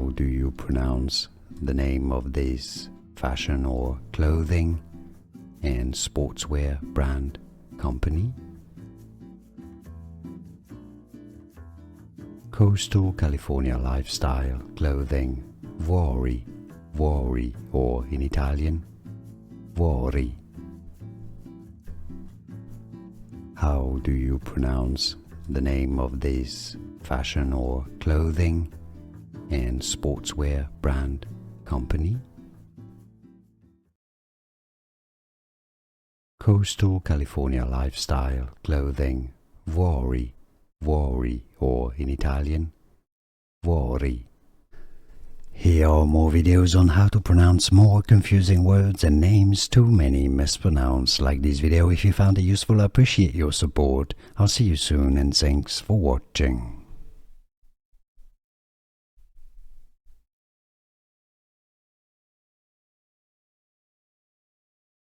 How do you pronounce the name of this fashion or clothing and sportswear brand company? Coastal California lifestyle clothing, Vuori, Vuori, or in Italian, Vuori. How do you pronounce the name of this fashion or clothing and sportswear brand company? Coastal California lifestyle clothing, Vuori, Vuori, or in Italian, Vuori. Here are more videos on how to pronounce more confusing words and names too many mispronounced. Like this video if you found it useful. I appreciate your support. I'll see you soon and thanks for watching.